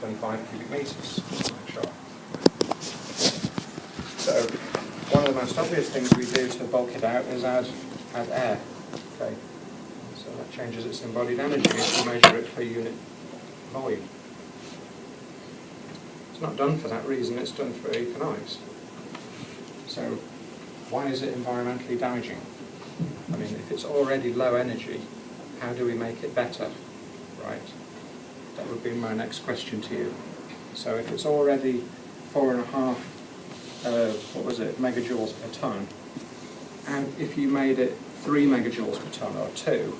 25 cubic metres. Sure. So one of the most obvious things we do to bulk it out is add air. Okay. So that changes its embodied energy if we measure it per unit volume. It's not done for that reason, it's done for economics. So why is it environmentally damaging? I mean, if it's already low energy, how do we make it better? Right? That would be my next question to you. So if it's already 4.5 megajoules per tonne, and if you made it 3 megajoules per tonne or 2,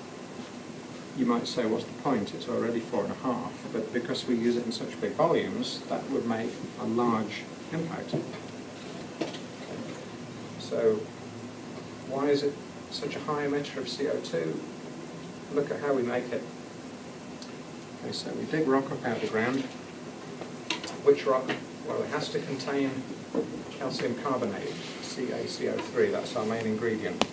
you might say, what's the point? It's already 4.5, but because we use it in such big volumes, that would make a large impact. So why is it such a high emitter of CO2? Look at how we make it. Okay, so we dig rock up out of the ground. Which rock? Well, it has to contain calcium carbonate, CaCO3, that's our main ingredient.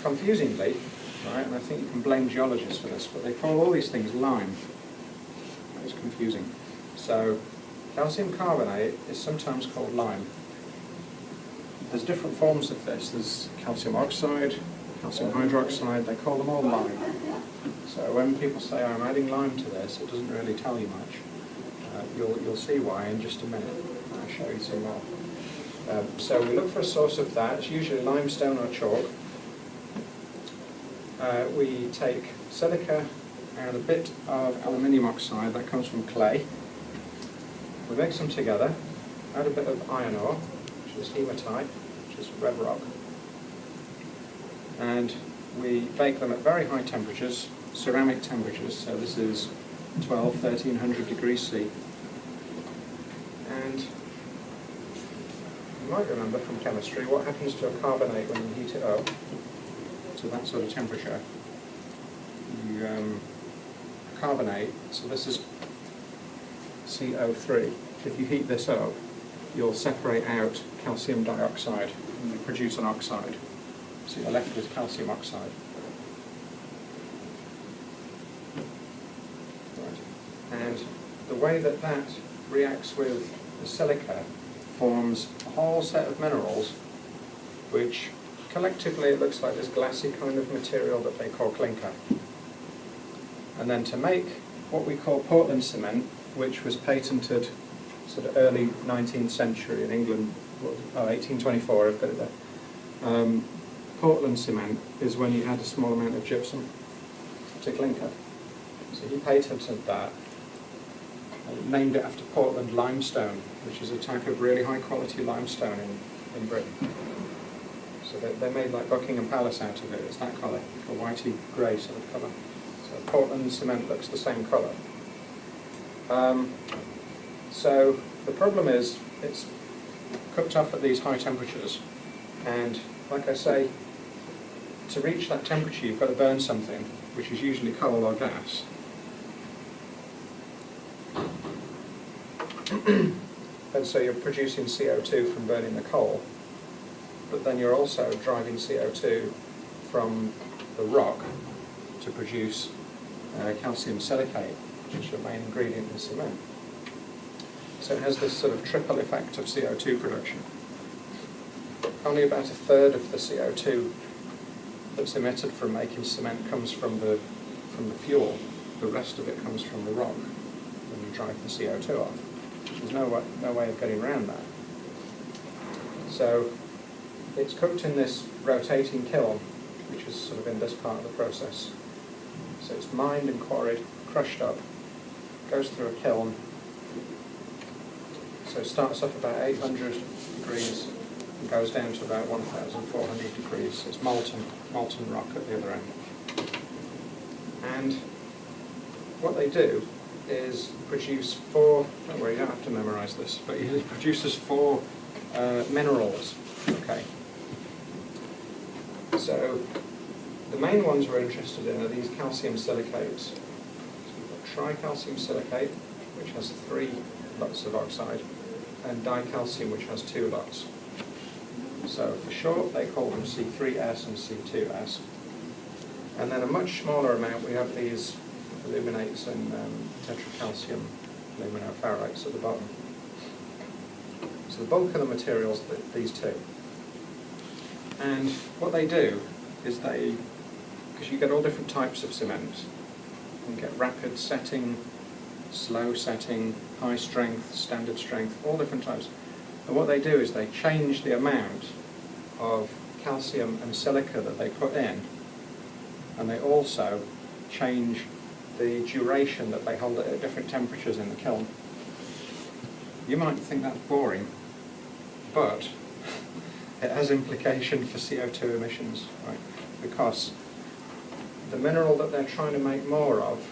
Confusingly, right, and I think you can blame geologists for this, but they call all these things lime. That is confusing. So calcium carbonate is sometimes called lime. There's different forms of this. There's calcium oxide, calcium hydroxide, they call them all lime. So when people say, I'm adding lime to this, it doesn't really tell you much. You'll see why in just a minute. I'll show you some more. So we look for a source of that. It's usually limestone or chalk. We take silica and a bit of aluminium oxide, that comes from clay. We mix them together, add a bit of iron ore, which is hematite, which is red rock, and we bake them at very high temperatures, ceramic temperatures, so this is 1300 degrees C. And you might remember from chemistry what happens to a carbonate when you heat it up to that sort of temperature. You carbonate, so this is CO3. If you heat this up, you'll separate out calcium dioxide and you produce an oxide. So you're left with calcium oxide. Right. And the way that that reacts with the silica forms a whole set of minerals which collectively it looks like this glassy kind of material that they call clinker. And then to make what we call Portland cement, which was patented sort of early 19th century in England, 1824, I've got it there. Portland cement is when you add a small amount of gypsum to clinker. So he patented that, named it after Portland limestone, which is a type of really high quality limestone in Britain. So they made like Buckingham Palace out of it. It's that colour, a whitey grey sort of colour. So Portland cement looks the same colour. So the problem is it's cooked up at these high temperatures, and like I say, to reach that temperature you've got to burn something, which is usually coal or gas. And so you're producing CO2 from burning the coal, but then you're also driving CO2 from the rock to produce calcium silicate, which is your main ingredient in cement. So it has this sort of triple effect of CO2 production. Only about 1/3 of the CO2 that's emitted from making cement comes from the fuel. The rest of it comes from the rock when you drive the CO2 off. There's no way of getting around that. So it's cooked in this rotating kiln, which is sort of in this part of the process. So it's mined and quarried, crushed up, goes through a kiln. So it starts off about 800 degrees and goes down to about 1,400 degrees. So it's molten rock at the other end. And what they do is produce four, don't worry, you don't have to memorise this, but it produces four minerals. Okay. So the main ones we're interested in are these calcium silicates. So we've got tricalcium silicate, which has 3 lots of oxide, and dicalcium, which has 2 lots. So for short, they call them C3S and C2S. And then a much smaller amount, we have these aluminates and tetracalcium aluminoferrites at the bottom. So the bulk of the materials are these two. And what they do is because you get all different types of cement, you can get rapid setting, slow setting, high strength, standard strength, all different types. And what they do is they change the amount of calcium and silica that they put in, and they also change the duration that they hold it at different temperatures in the kiln. You might think that's boring, but it has implication for CO2 emissions, right? Because the mineral that they're trying to make more of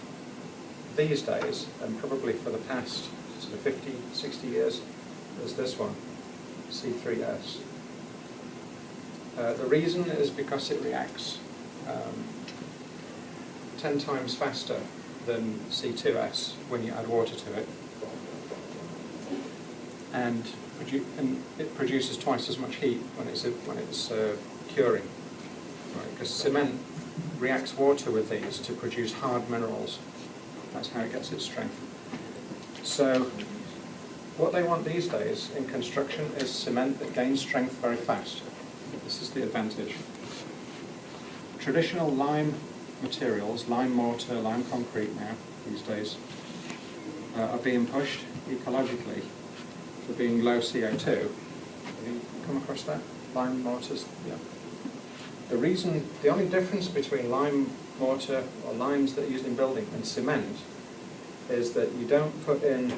these days, and probably for the past sort of 50, 60 years, is this one, C3S. The reason is because it reacts 10 times faster than C2S when you add water to it, and it produces twice as much heat when it's curing. Right? Because cement reacts water with these to produce hard minerals. That's how it gets its strength. So what they want these days in construction is cement that gains strength very fast. This is the advantage. Traditional lime materials, lime mortar, lime concrete now, these days, are being pushed ecologically for being low CO2. Have you come across that? Lime mortars? Yeah. The only difference between lime mortar or limes that are used in building and cement is that you don't put in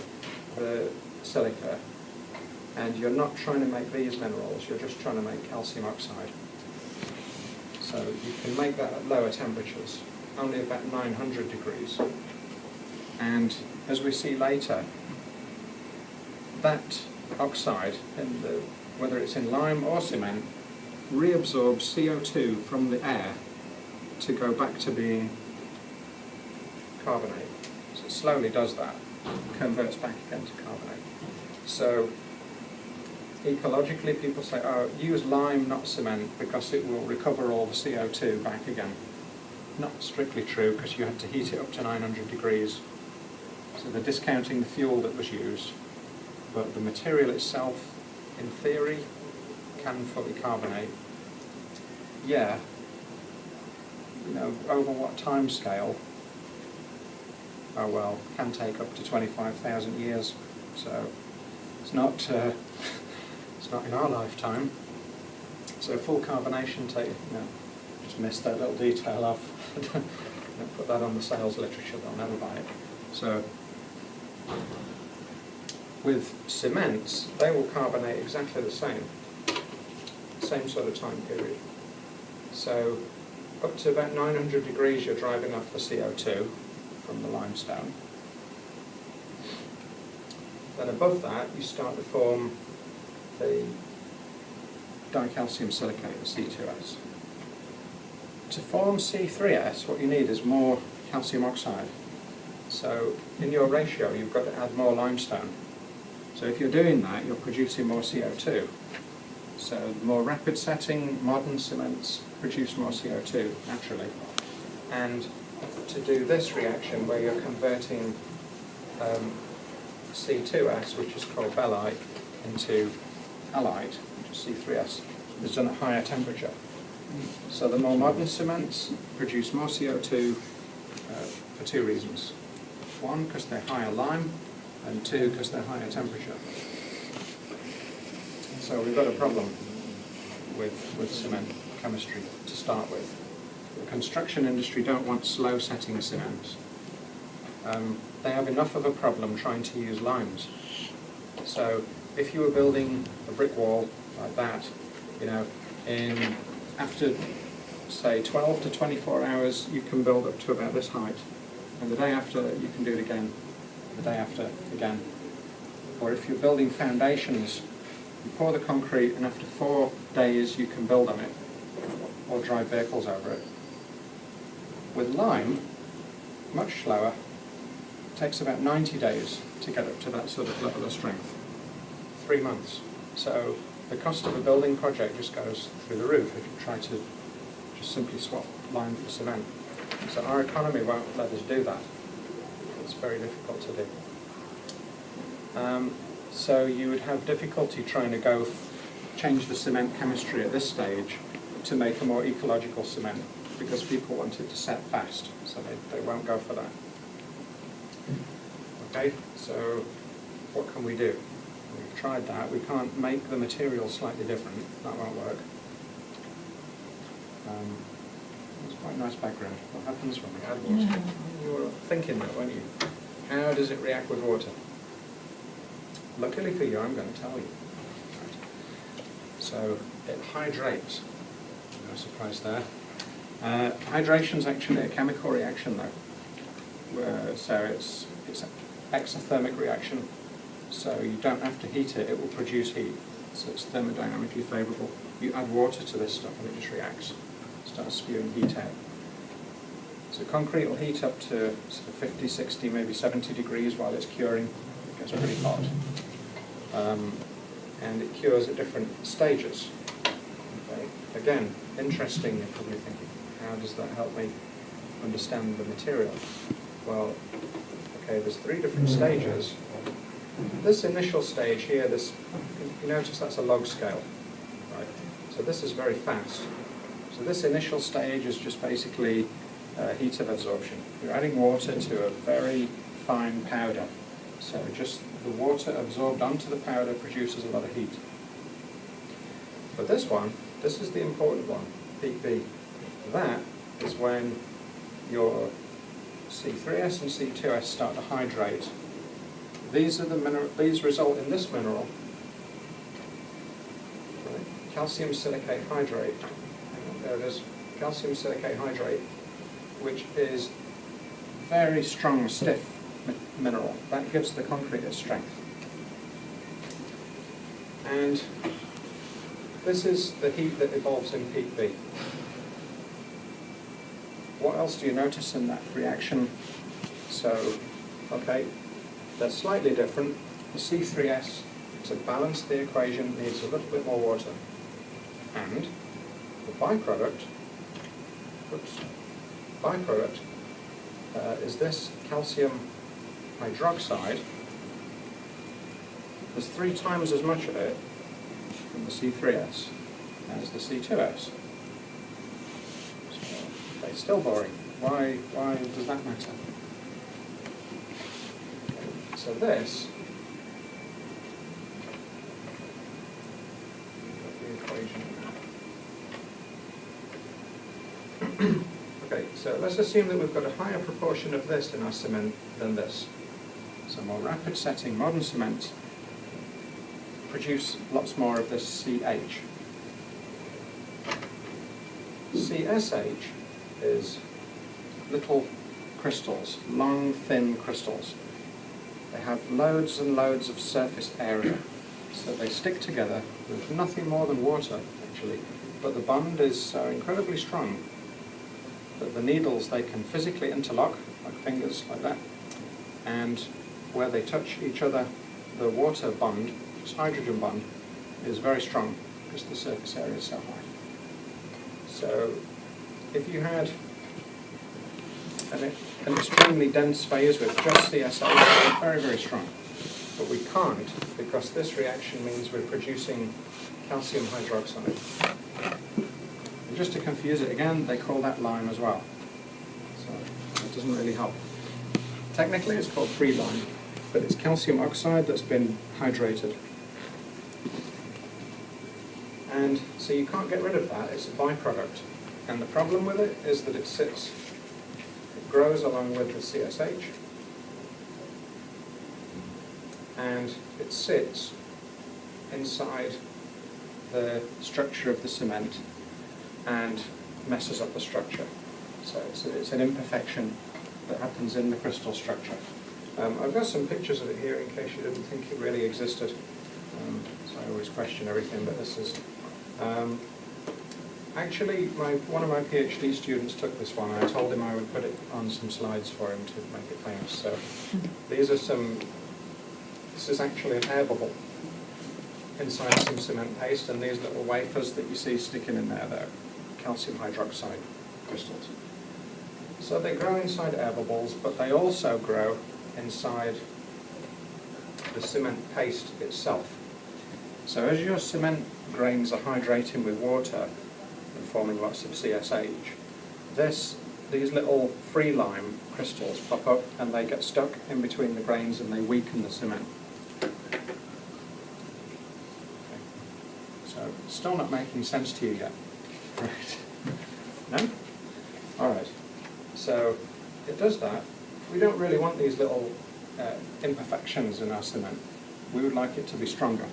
the silica, and you're not trying to make these minerals, you're just trying to make calcium oxide. So you can make that at lower temperatures, only about 900 degrees. And as we see later, that oxide, whether it's in lime or cement, reabsorbs CO2 from the air to go back to being carbonate. So it slowly does that, converts back again to carbonate. So ecologically people say, oh, use lime, not cement, because it will recover all the CO2 back again. Not strictly true, because you had to heat it up to 900 degrees. So they're discounting the fuel that was used, but the material itself, in theory, can fully carbonate. Yeah, over what time scale? Oh well, can take up to 25,000 years. So it's not in our lifetime. So full carbonation just missed that little detail off. Don't put that on the sales literature, they'll never buy it. So with cements, they will carbonate exactly the same sort of time period. So up to about 900 degrees you're driving off the CO2 from the limestone. Then above that you start to form the dicalcium silicate, the C2S. To form C3S, what you need is more calcium oxide. So in your ratio you've got to add more limestone. So if you're doing that, you're producing more CO2. So the more rapid setting, modern cements produce more CO2 naturally. And to do this reaction where you're converting C2S, which is called belite, into halite, which is C3S, is done at higher temperature. So the more modern cements produce more CO2 for two reasons. One, because they're higher lime, and two, because they're higher temperature. So we've got a problem with cement chemistry to start with. The construction industry don't want slow setting cements. They have enough of a problem trying to use limes. So if you were building a brick wall like that, after say 12 to 24 hours you can build up to about this height, and the day after you can do it again, the day after again. Or if you're building foundations, you pour the concrete and after 4 days you can build on it or drive vehicles over it. With lime, much slower. It takes about 90 days to get up to that sort of level of strength. 3 months. So the cost of a building project just goes through the roof if you try to just simply swap lime for cement. So our economy won't let us do that. It's very difficult to do. So you would have difficulty trying to change the cement chemistry at this stage to make a more ecological cement, because people want it to set fast, so they won't go for that. Okay, so what can we do? We've tried that. We can't make the material slightly different. That won't work. It's quite a nice background. What happens when we add water? You were thinking that, weren't you? How does it react with water? Luckily for you, I'm going to tell you. Right. So it hydrates. No surprise there. Hydration is actually a chemical reaction, though. So it's an exothermic reaction. So you don't have to heat it; it will produce heat. So it's thermodynamically favourable. You add water to this stuff, and it just reacts, starts spewing heat out. So concrete will heat up to sort of 50, 60, maybe 70 degrees while it's curing. It gets pretty hot. And it cures at different stages. Okay. Again, interesting, you're probably thinking, how does that help me understand the material? Well, okay, there's 3 different stages. This initial stage here, you notice that's a log scale, right? So this is very fast. So this initial stage is just basically heat of absorption. You're adding water to a very fine powder. So just the water absorbed onto the powder produces a lot of heat. But this is the important one, peak B. That is when your C3S and C2S start to hydrate. These result in this mineral, right? Calcium silicate hydrate. There it is, calcium silicate hydrate, which is very strong, stiff mineral. That gives the concrete its strength. And this is the heat that evolves in peak B. What else do you notice in that reaction? So, okay, they're slightly different. The C3S, to balance the equation, needs a little bit more water. And the byproduct is this calcium hydroxide. There's 3 times as much of it in the C3S as the C2S. So, okay, still boring. Why does that matter? Okay, so this, the equation. Okay, so let's assume that we've got a higher proportion of this in our cement than this. So more rapid setting modern cements produce lots more of this CH. CSH is little crystals, long, thin crystals. They have loads and loads of surface area, so they stick together with nothing more than water, actually, but the bond is so incredibly strong that the needles, they can physically interlock, like fingers, like that, and where they touch each other, the water bond, this hydrogen bond, is very strong because the surface area is so high. So if you had an extremely dense phase with just CSH, it's very, very strong. But we can't, because this reaction means we're producing calcium hydroxide. And just to confuse it again, they call that lime as well. So it doesn't really help. Technically it's called free lime, but it's calcium oxide that's been hydrated. And so you can't get rid of that, it's a byproduct. And the problem with it is that it sits, it grows along with the CSH, and it sits inside the structure of the cement and messes up the structure. So it's an imperfection that happens in the crystal structure. I've got some pictures of it here in case you didn't think it really existed. So I always question everything, but this is... actually, one of my PhD students took this one, and I told him I would put it on some slides for him to make it famous. So these are some... This is actually an air bubble inside some cement paste, and these little wafers that you see sticking in there, they're calcium hydroxide crystals. So they grow inside air bubbles, but they also grow inside the cement paste itself. So as your cement grains are hydrating with water and forming lots of CSH, these little free lime crystals pop up and they get stuck in between the grains and they weaken the cement. Okay. So still not making sense to you yet. Right. No? Alright. So it does that. We don't really want these little imperfections in our cement. We would like it to be stronger.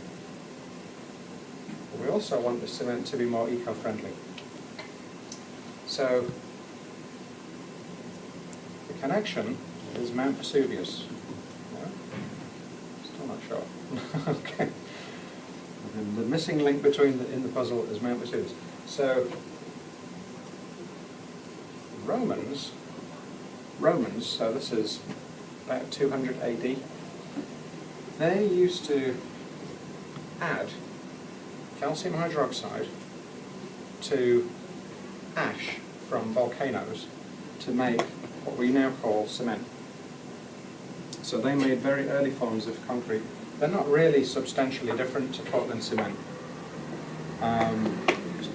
But we also want the cement to be more eco-friendly. So the connection is Mount Vesuvius. No? Still not sure. Okay. And the missing link in the puzzle is Mount Vesuvius. So Romans, so this is about 200 AD, they used to add calcium hydroxide to ash from volcanoes to make what we now call cement. So they made very early forms of concrete. They're not really substantially different to Portland cement.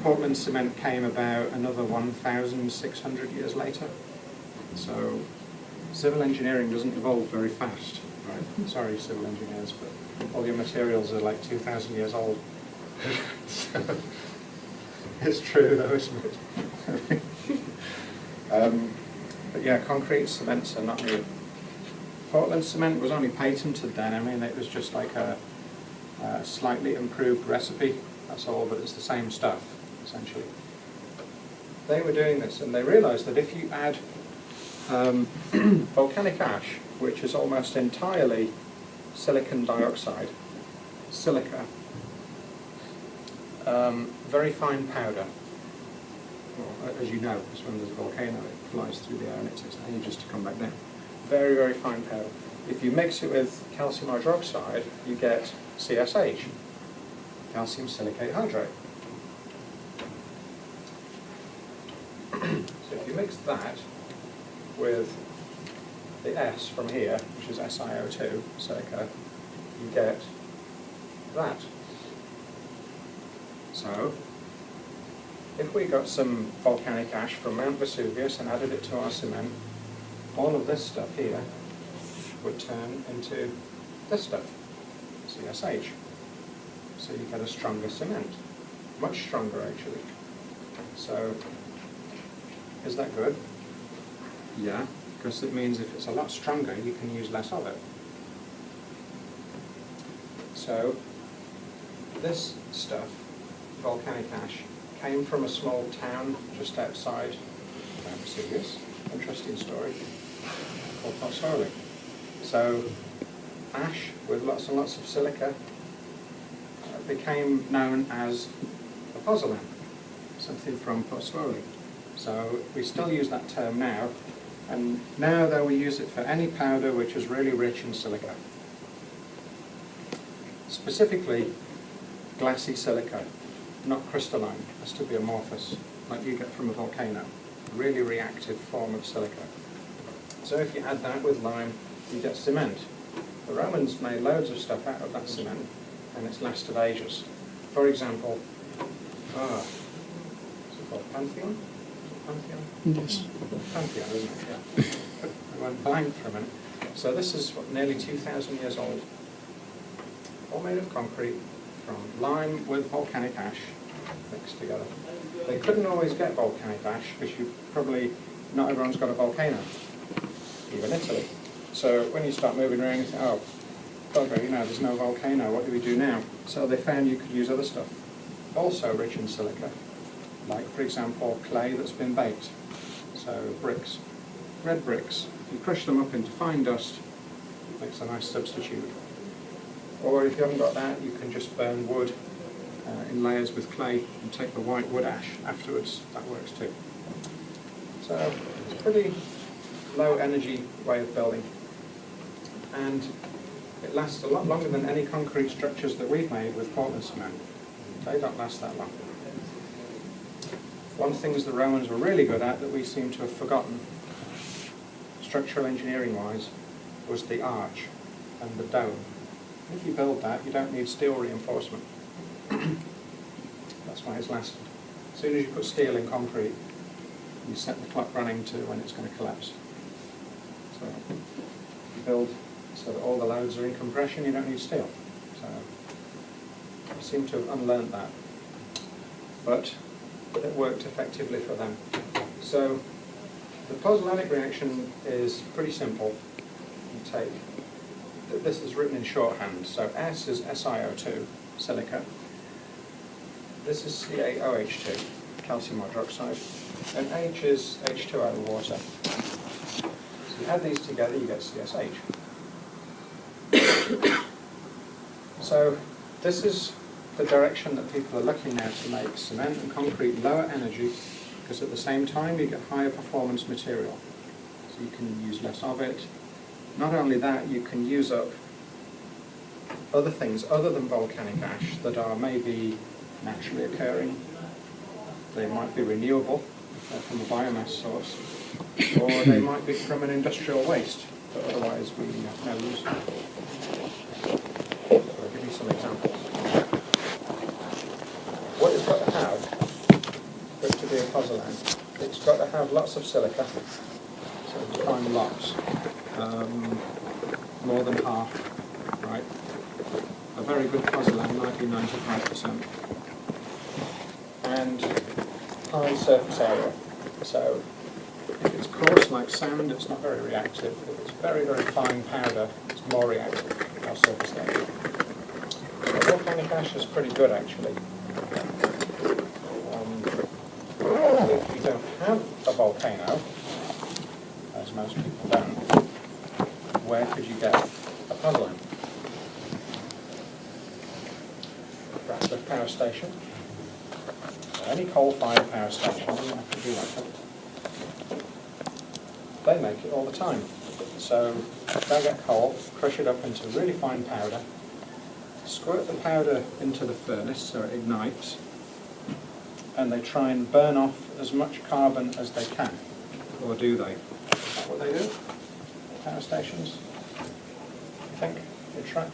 Portland cement came about another 1,600 years later. So civil engineering doesn't evolve very fast, right? Sorry, civil engineers, but all your materials are like 2,000 years old. So, it's true though, isn't it? But yeah, concrete cements are not new. Portland cement was only patented then. I mean, it was just like a slightly improved recipe, that's all, but it's the same stuff, essentially. They were doing this, and they realized that if you add volcanic ash, which is almost entirely silicon dioxide, silica, very fine powder. Well, as you know, because when there's a volcano, it flies through the air and it takes ages to come back down. Very, very fine powder. If you mix it with calcium hydroxide, you get CSH, calcium silicate hydrate. So if you mix that with the S from here, which is SiO2, silica, you get that. So, if we got some volcanic ash from Mount Vesuvius and added it to our cement, all of this stuff here would turn into this stuff, CSH. So you get a stronger cement, much stronger actually. So, is that good? Yeah, because it means if it's a lot stronger, you can use less of it. So, this stuff, volcanic ash, came from a small town just outside Mount Vesuvius. Interesting story, called Pozzuoli. So, ash with lots and lots of silica became known as a pozzolan, something from Pozzuoli. So we still use that term now, and now though we use it for any powder which is really rich in silica. Specifically, glassy silica, not crystalline, it has to be amorphous, like you get from a volcano, a really reactive form of silica. So if you add that with lime, you get cement. The Romans made loads of stuff out of that cement, and it's lasted ages. For example, what's it called, Pantheon? Pantheon? Yes. Pantheon, isn't it? Yeah. I went blank for a minute. So this is what, nearly 2,000 years old. All made of concrete from lime with volcanic ash mixed together. They couldn't always get volcanic ash because not everyone's got a volcano, even Italy. So when you start moving around, you think, oh, bugger, there's no volcano, what do we do now? So they found you could use other stuff, also rich in silica, like, for example, clay that's been baked. So bricks, red bricks, if you crush them up into fine dust, it makes a nice substitute. Or if you haven't got that, you can just burn wood in layers with clay and take the white wood ash afterwards. That works too. So it's a pretty low energy way of building. And it lasts a lot longer than any concrete structures that we've made with Portland cement. They don't last that long. One of the things the Romans were really good at that we seem to have forgotten, structural engineering wise, was the arch and the dome. If you build that, you don't need steel reinforcement. That's why it's lasted. As soon as you put steel in concrete, you set the clock running to when it's going to collapse. So you build so that all the loads are in compression, you don't need steel. So I seem to have unlearned that. But it worked effectively for them. So the pozzolanic reaction is pretty simple. You take, this is written in shorthand, so S is SiO2, silica. This is CaOH2, calcium hydroxide, and H is H2O, water. So you add these together, you get CSH. So this is the direction that people are looking now to make cement and concrete lower energy, because at the same time you get higher performance material. So you can use less of it. Not only that, you can use up other things other than volcanic ash that are maybe naturally occurring. They might be renewable if they're from a biomass source, or they might be from an industrial waste that otherwise we have no use for. So I'll give you some examples. What it's got to have for it to be a pozzolan, it's got to have lots of silica, so define lots, more than half, right? A very good pozzolan might be 95%. And high surface area. So if it's coarse like sand, it's not very reactive. If it's very, very fine powder, it's more reactive, more surface area. So volcanic ash is pretty good, actually. If you don't have a volcano, as most people don't, where could you get a pozzolan? Perhaps a power station. Any coal-fired power station doesn't have to be like that. They make it all the time. So they'll get coal, crush it up into really fine powder, squirt the powder into the furnace so it ignites, and they try and burn off as much carbon as they can. Or do they? Is that what they do? Power stations? You think? They try.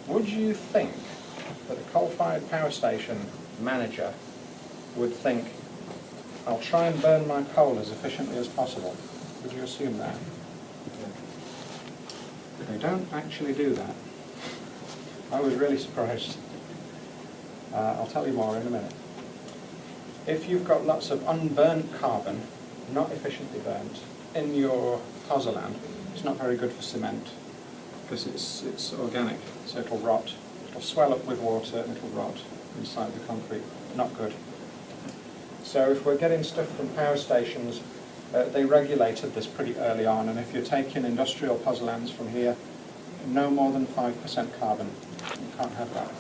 Would you think that a coal-fired power station manager would think, I'll try and burn my coal as efficiently as possible? Would you assume that? They don't actually do that. I was really surprised. I'll tell you more in a minute. If you've got lots of unburnt carbon, not efficiently burnt, in your pozzolan, it's not very good for cement, because it's organic, so it'll rot. It'll swell up with water and it'll rot inside the concrete. Not good. So if we're getting stuff from power stations, they regulated this pretty early on, and if you're taking industrial pozzolans from here, no more than 5% carbon. You can't have that.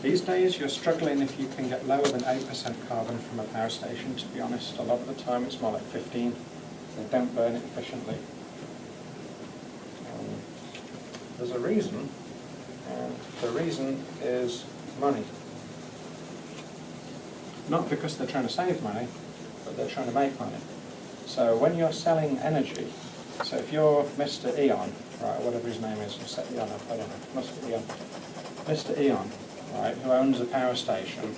These days you're struggling if you can get lower than 8% carbon from a power station, to be honest. A lot of the time it's more like 15. They don't burn it efficiently. There's a reason, and the reason is money. Not because they're trying to save money, but they're trying to make money. So when you're selling energy, so if you're Mr. Eon, right, whatever his name is, set Eon up, I don't know, Mr. Eon. Mr. Eon, right, who owns a power station,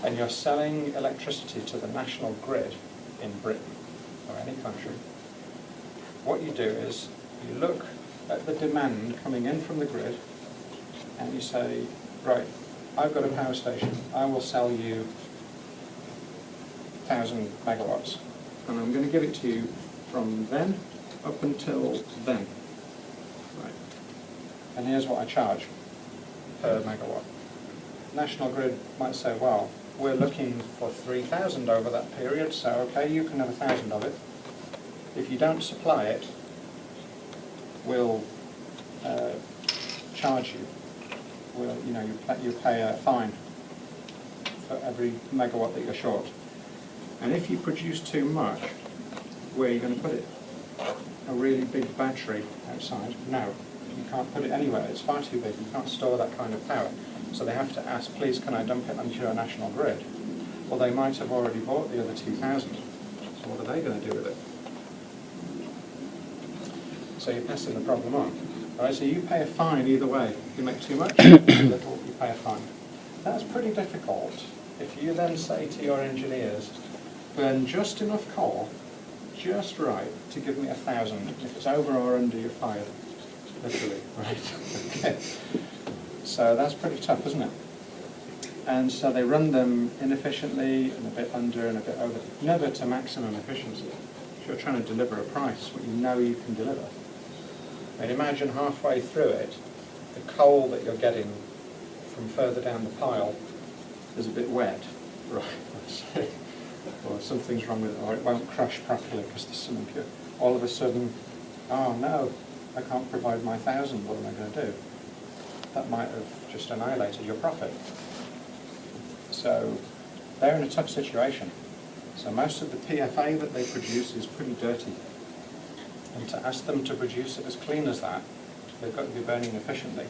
and you're selling electricity to the national grid in Britain, or any country, what you do is you look at the demand coming in from the grid, and you say, right, I've got a power station, I will sell you 1,000 megawatts, and I'm going to give it to you from then up until then. Right. And here's what I charge per megawatt. National Grid might say, well, we're looking for 3,000 over that period, so okay, you can have 1,000 of it. If you don't supply it, we'll charge you. We'll, you pay a fine for every megawatt that you're short. And if you produce too much, where are you going to put it? A really big battery outside? No, you can't put it anywhere. It's far too big. You can't store that kind of power. So they have to ask, please, can I dump it onto your national grid? Well, they might have already bought the other 2,000. So what are they going to do with it? So you're passing the problem on. Right, so you pay a fine either way. If you make too much, too little, you pay a fine. That's pretty difficult if you then say to your engineers, burn just enough coal, just right, to give me 1,000. If it's over or under, you're fired. Literally, right? Okay. So that's pretty tough, isn't it? And so they run them inefficiently and a bit under and a bit over, never to maximum efficiency. If you're trying to deliver a price, what you know you can deliver. And imagine halfway through it, the coal that you're getting from further down the pile is a bit wet, right? Or something's wrong with it, or it won't crush properly because there's some impure. All of a sudden, oh no, I can't provide my 1,000, what am I going to do? That might have just annihilated your profit. So they're in a tough situation. So most of the PFA that they produce is pretty dirty. And to ask them to produce it as clean as that, they've got to be burning efficiently.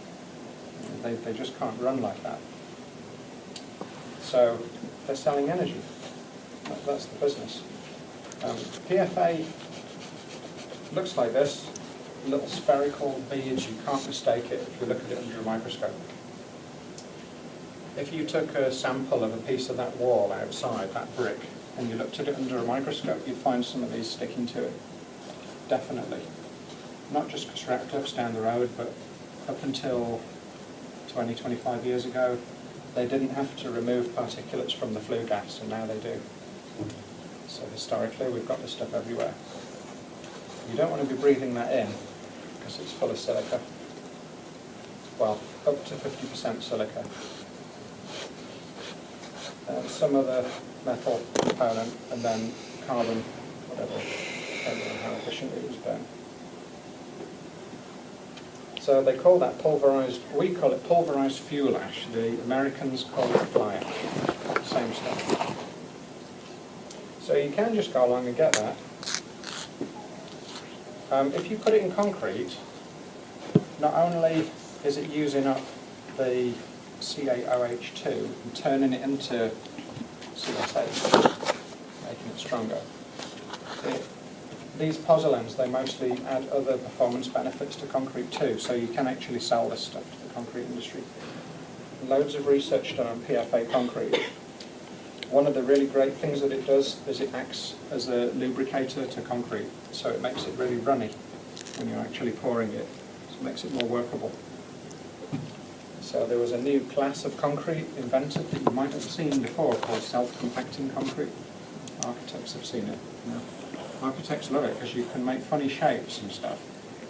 They just can't run like that. So they're selling energy. That's the business. PFA looks like this. Little spherical beads, you can't mistake it if you look at it under a microscope. If you took a sample of a piece of that wall outside, that brick, and you looked at it under a microscope, you'd find some of these sticking to it. Definitely. Not just because Ratcliffe's down the road, but up until 20, 25 years ago, they didn't have to remove particulates from the flue gas, and now they do. So historically, we've got this stuff everywhere. You don't want to be breathing that in, because it's full of silica. Well, up to 50% silica. Some other metal component, and then carbon, whatever, depending on how efficiently it was burned. So they call that pulverized, we call it pulverized fuel ash. The Americans call it fly ash. Same stuff. So you can just go along and get that. If you put it in concrete, not only is it using up the CaOH2 and turning it into CSH, making it stronger. These pozzolans, they mostly add other performance benefits to concrete too, so you can actually sell this stuff to the concrete industry. Loads of research done on PFA concrete. One of the really great things that it does is it acts as a lubricator to concrete, so it makes it really runny when you're actually pouring it, so it makes it more workable. So there was a new class of concrete invented that you might have seen before called self-compacting concrete. Architects have seen it. You know. Architects love it because you can make funny shapes and stuff,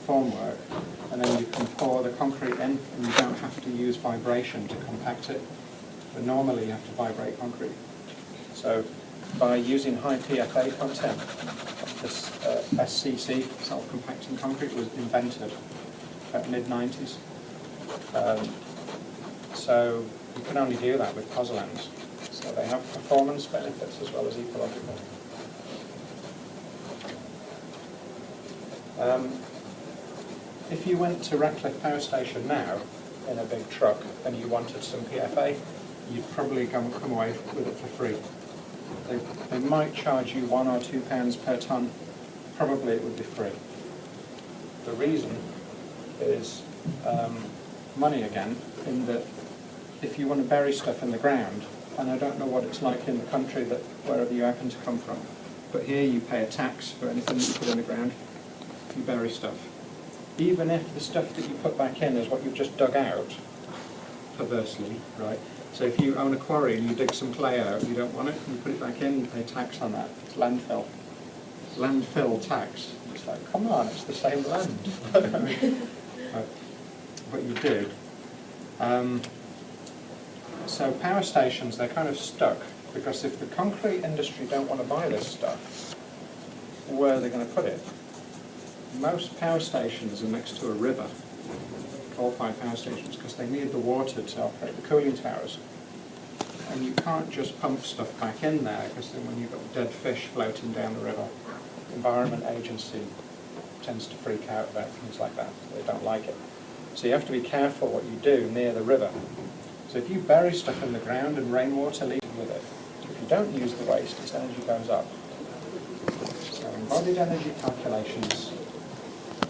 formwork, and then you can pour the concrete in and you don't have to use vibration to compact it. But normally you have to vibrate concrete. So by using high PFA content, this SCC, self-compacting concrete, was invented about mid-90s. So you can only do that with pozzolans. So they have performance benefits as well as ecological. If you went to Ratcliffe Power Station now in a big truck and you wanted some PFA, you'd probably come away with it for free. They might charge you £1 or £2 per tonne. Probably it would be free. The reason is money again, in that if you want to bury stuff in the ground, and I don't know what it's like in the country that wherever you happen to come from, but here you pay a tax for anything that you put in the ground. You bury stuff. Even if the stuff that you put back in is what you've just dug out, perversely, right? So if you own a quarry and you dig some clay out, you don't want it, and you put it back in, you pay tax on that. It's landfill. It's landfill tax. It's like, come on, it's the same land. But you do. So power stations, they're kind of stuck, because if the concrete industry don't want to buy this stuff, where are they going to put it? Most power stations are next to a river, coal-fired power stations, because they need the water to operate the cooling towers. And you can't just pump stuff back in there, because then when you've got dead fish floating down the river, the Environment Agency tends to freak out about things like that. They don't like it. So you have to be careful what you do near the river. So if you bury stuff in the ground and rainwater leaves with it, if you don't use the waste, its energy goes up. So embodied energy calculations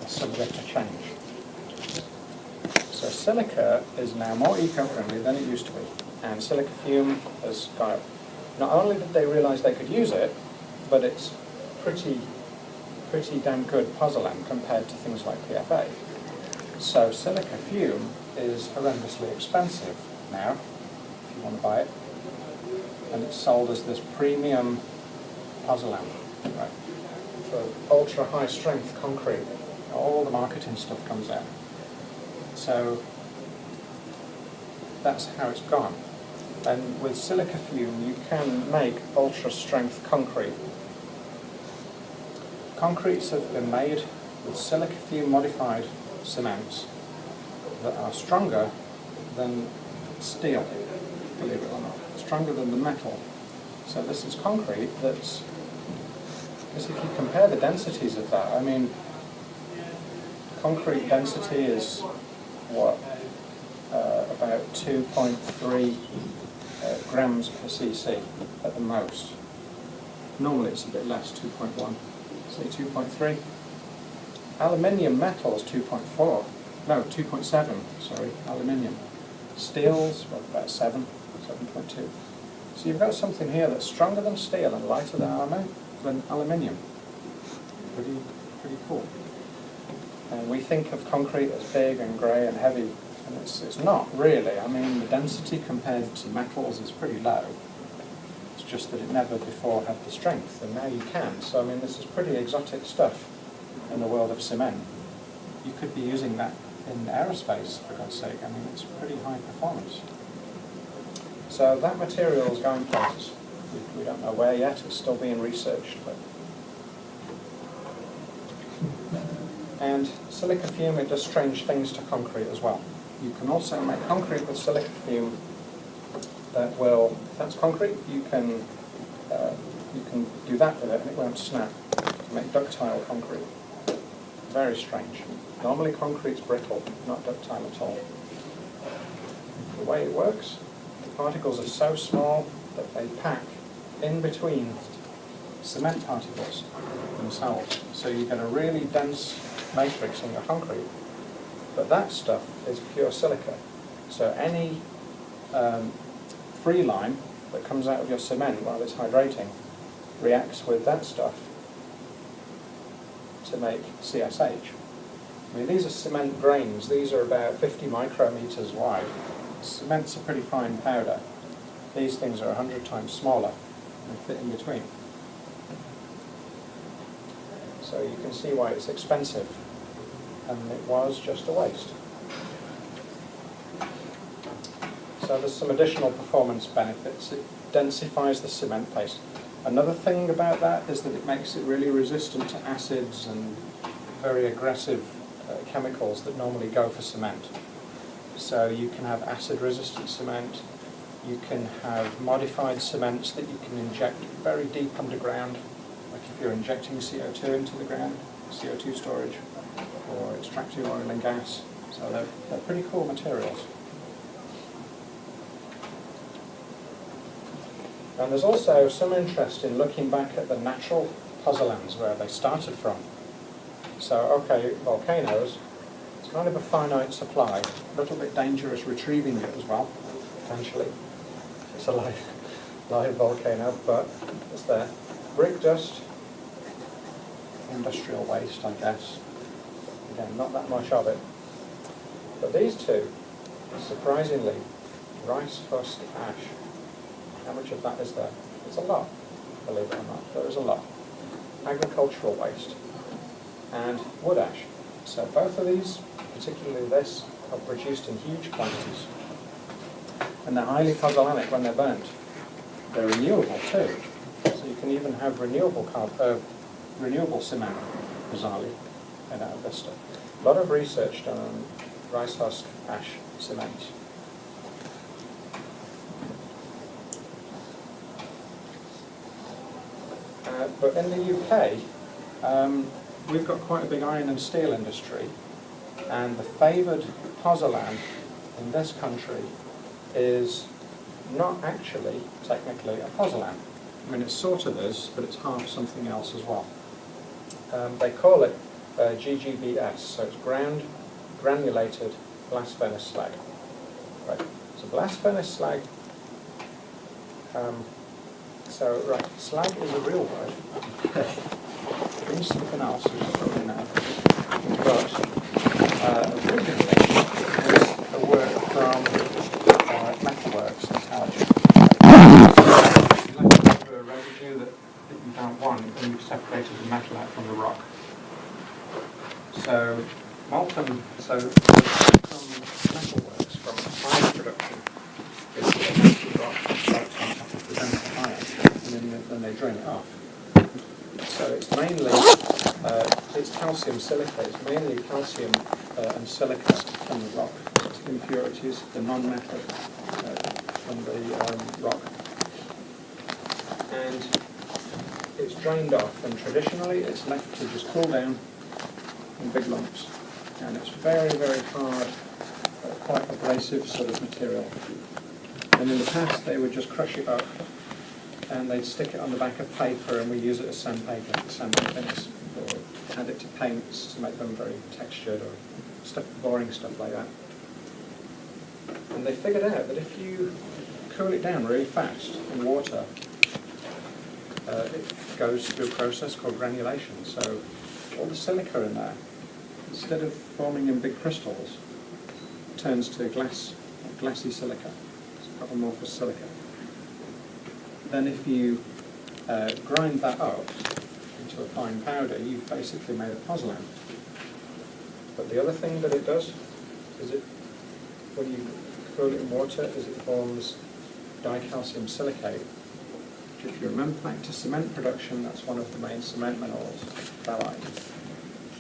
are subject to change. So silica is now more eco-friendly than it used to be, and silica fume has gone up. Not only did they realise they could use it, but it's pretty damn good pozzolan compared to things like PFA. So silica fume is horrendously expensive now, if you want to buy it, and it's sold as this premium pozzolan, right, for ultra high strength concrete. All the marketing stuff comes out. So that's how it's gone. And with silica fume, you can make ultra strength concrete. Concretes have been made with silica fume modified cements that are stronger than steel, believe it or not, stronger than the metal. So this is concrete that's, because if you compare the densities of that, I mean, concrete density is what, about 2.3 grams per cc at the most. Normally it's a bit less, 2.1, say 2.3. Aluminium metal is 2.4, no, 2.7, sorry, aluminium. Steel's about 7.2. So you've got something here that's stronger than steel and lighter than aluminium. Pretty cool. And we think of concrete as big and grey and heavy, and it's not really. I mean, the density compared to metals is pretty low. It's just that it never before had the strength, and now you can. So I mean, this is pretty exotic stuff in the world of cement. You could be using that in aerospace, for God's sake. I mean, it's pretty high performance. So that material is going places. We don't know where yet. It's still being researched. And silica fume, it does strange things to concrete as well. You can also make concrete with silica fume that will, if that's concrete, you can do that with it and it won't snap. You make ductile concrete. Very strange. Normally concrete's brittle, not ductile at all. The way it works, the particles are so small that they pack in between cement particles themselves. So you get a really dense matrix in your concrete. But that stuff is pure silica. So any free lime that comes out of your cement while it's hydrating reacts with that stuff to make CSH. I mean, these are cement grains. These are about 50 micrometers wide. Cement's a pretty fine powder. These things are 100 times smaller and fit in between. So you can see why it's expensive, and it was just a waste. So there's some additional performance benefits. It densifies the cement paste. Another thing about that is that it makes it really resistant to acids and very aggressive chemicals that normally go for cement. So you can have acid-resistant cement. You can have modified cements that you can inject very deep underground, like if you're injecting CO2 into the ground, CO2 storage, or extracting oil and gas. So they're pretty cool materials. And there's also some interest in looking back at the natural pozzolans where they started from. So, okay, volcanoes, it's kind of a finite supply, a little bit dangerous retrieving it as well, potentially. It's a live volcano, but it's there. Brick dust, industrial waste, I guess. Again, not that much of it. But these two, surprisingly, rice husk ash. How much of that is there? It's a lot, believe it or not. There is a lot. Agricultural waste and wood ash. So both of these, particularly this, are produced in huge quantities. And they're highly pozzolanic when they're burnt. They're renewable too. So you can even have renewable cement, bizarrely, out of this stuff. A lot of research done on rice husk ash cements. But in the UK, we've got quite a big iron and steel industry, and the favoured pozzolan in this country is not actually technically a pozzolan. I mean, it sort of is, but it's half something else as well. They call it GGBS, so it's ground granulated blast furnace slag. Right. So blast furnace slag. Slag is a real word. It means something else, which is probably now. But originally it was a word from Metalworks Intelligence. You left over a residue that you don't want, and you've separated the metal out from the rock. So molten, from Metalworks, from iron production, it's the melted rock floats on top of the dense iron, and then they drain it off. So it's mainly, it's calcium silicate, it's mainly calcium and silica from the rock. It's impurities, the non-metal from the rock. And it's drained off, and traditionally it's left to just cool down in big lumps. And it's very, very hard, quite abrasive sort of material. And in the past they would just crush it up and they'd stick it on the back of paper, and we use it as sandpaper, sanding things, or add it to paints to make them very textured, or boring stuff like that. And they figured out that if you cool it down really fast in water, it goes through a process called granulation. So all the silica in there, instead of forming in big crystals, turns to glassy silica. It's amorphous silica. Then if you grind that up into a fine powder, you've basically made a pozzolan. But the other thing that it does is when you cool it in water, is it forms dicalcium silicate, which, if you remember back to cement production, that's one of the main cement minerals, phthalate.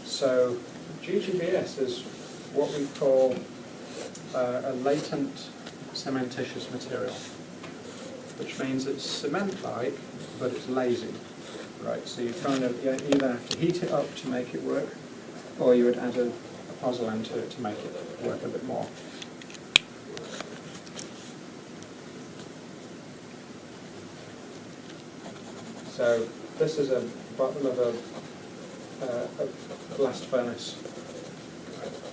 So GGBS is what we call a latent cementitious material, which means it's cement-like, but it's lazy, right? So you either have to heat it up to make it work, or you would add a pozzolan to it to make it work a bit more. So this is a bottom of a blast furnace.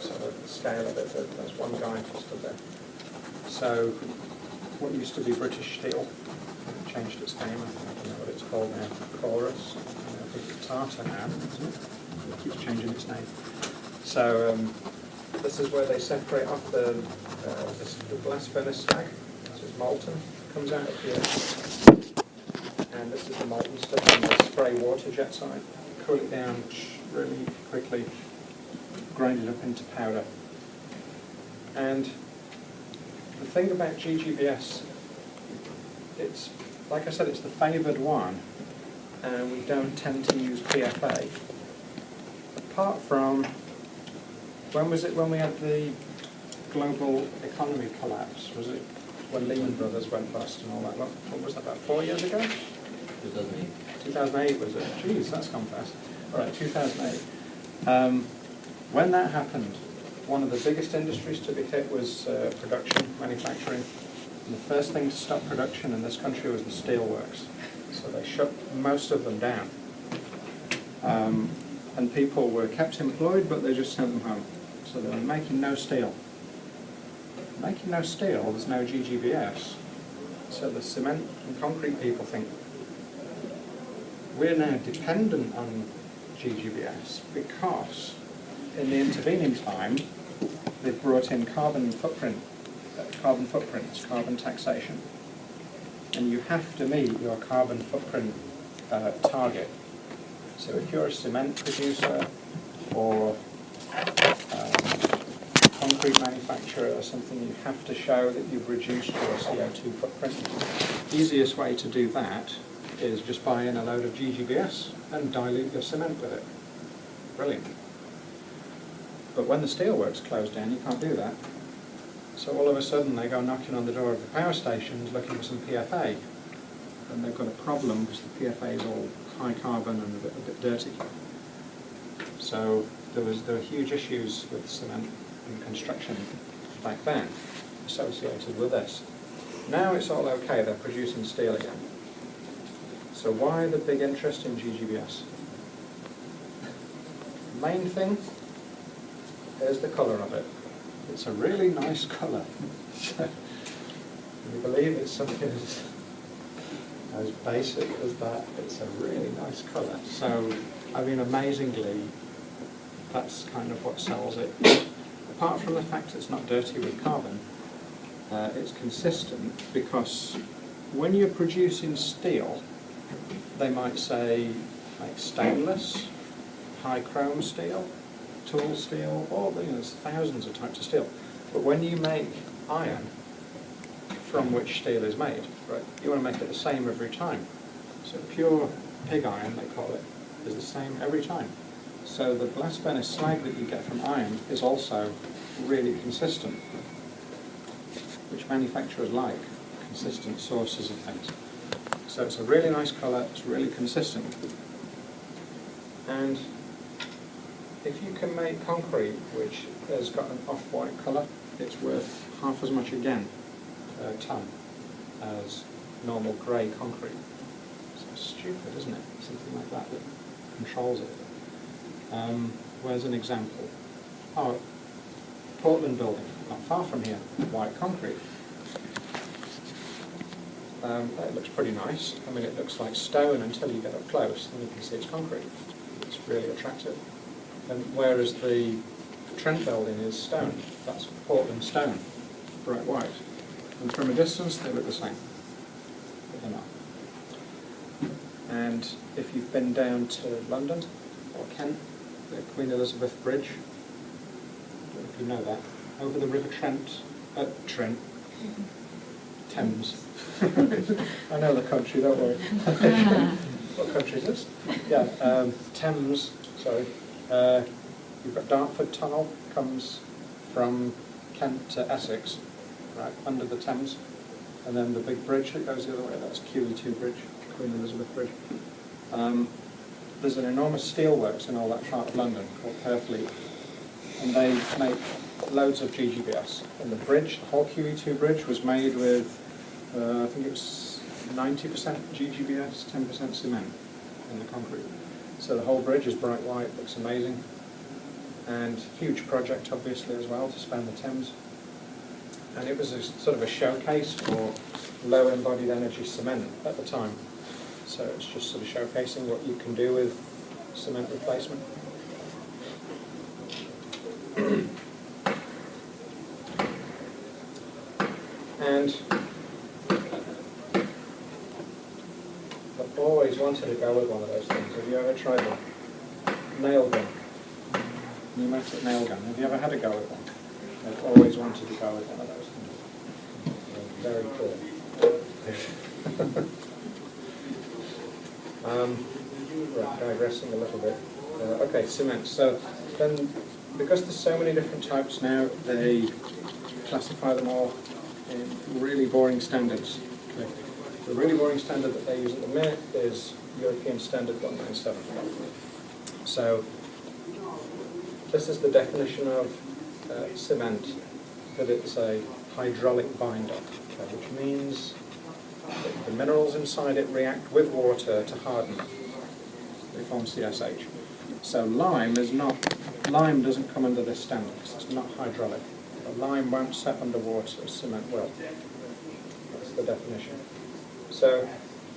So the scale of it, there's one guy stood there. So what used to be British Steel changed its name. I don't know what it's called now. Chorus. I think it's Tata now, isn't it? It keeps changing its name. So this is where they separate off the blast furnace slag. This is molten. Comes out of here. And this is the molten stuff on the spray water jet side. Cool it down really quickly, grind it up into powder. And the thing about GGBS, it's, like I said, it's the favoured one, and we don't tend to use PFA. Apart from, when was it when we had the global economy collapse? Was it when Lehman Brothers went bust and all that? What was that, about 4 years ago? 2008. 2008 was it? Jeez, that's gone fast. All right, 2008. When that happened, one of the biggest industries to be hit was production, manufacturing. And the first thing to stop production in this country was the steelworks. So they shut most of them down. And people were kept employed, but they just sent them home. So they were making no steel. Making no steel, there's no GGBS. So the cement and concrete people think, we're now dependent on GGBS because in the intervening time they've brought in carbon footprints, carbon taxation, and you have to meet your carbon footprint target. So if you're a cement producer or concrete manufacturer or something, you have to show that you've reduced your CO2 footprint. The easiest way to do that is just buy in a load of GGBS and dilute your cement with it. Brilliant. But when the steelworks close down, you can't do that. So all of a sudden they go knocking on the door of the power stations looking for some PFA. And they've got a problem because the PFA is all high carbon and a bit dirty. So there were huge issues with cement and construction back then associated with this. Now it's all okay, they're producing steel again. So why the big interest in GGBS? main thing is the colour of it. It's a really nice colour. Can you believe it's something as basic as that? It's a really nice colour. So, I mean, amazingly, that's kind of what sells it. Apart from the fact it's not dirty with carbon, it's consistent, because when you're producing steel, they might say like stainless, high chrome steel, tool steel, or there's thousands of types of steel. But when you make iron, from which steel is made, right, you want to make it the same every time. So pure pig iron, they call it, is the same every time. So the blast furnace slag that you get from iron is also really consistent, which manufacturers like, consistent sources of things. So it's a really nice colour, it's really consistent. And if you can make concrete which has got an off-white colour, it's worth half as much again per tonne as normal grey concrete. It's stupid, isn't it? Something like that that controls it. Where's an example? Oh, Portland building, not far from here, white concrete. That looks pretty nice. I mean, it looks like stone until you get up close and you can see it's concrete. It's really attractive. And whereas the Trent building is stone, that's Portland stone, bright white. And from a distance, they look the same, but they're not. And if you've been down to London or Kent, the Queen Elizabeth Bridge, I don't know if you know that, over the River Trent, Thames. I know the country, don't worry. What country is this? Yeah, Thames, sorry. You've got Dartford Tunnel, comes from Kent to Essex, right, under the Thames. And then the big bridge that goes the other way, that's QE2 Bridge, Queen Elizabeth Bridge. There's an enormous steelworks in all that part of London called Purfleet, and they make loads of GGBS. And the bridge, the whole QE2 bridge, was made with, I think it was 90% GGBS, 10% cement in the concrete. So the whole bridge is bright white, looks amazing, and huge project obviously as well to span the Thames. And it was a sort of a showcase for low embodied energy cement at the time. So it's just sort of showcasing what you can do with cement replacement. And I've always wanted to go with one of those things. Have you ever tried them? Nail gun. Pneumatic nail gun. Have you ever had a go with one? I've always wanted to go with one of those things. They're very cool. Right, digressing a little bit. Okay, cement. So then, because there's so many different types now, they classify them all in really boring standards. Okay. The really boring standard that they use at the minute is European Standard 197. So this is the definition of cement, that it's a hydraulic binder, okay, which means that the minerals inside it react with water to harden. They form CSH. So lime doesn't come under this standard because it's not hydraulic. The lime won't set under water as cement will. That's the definition. So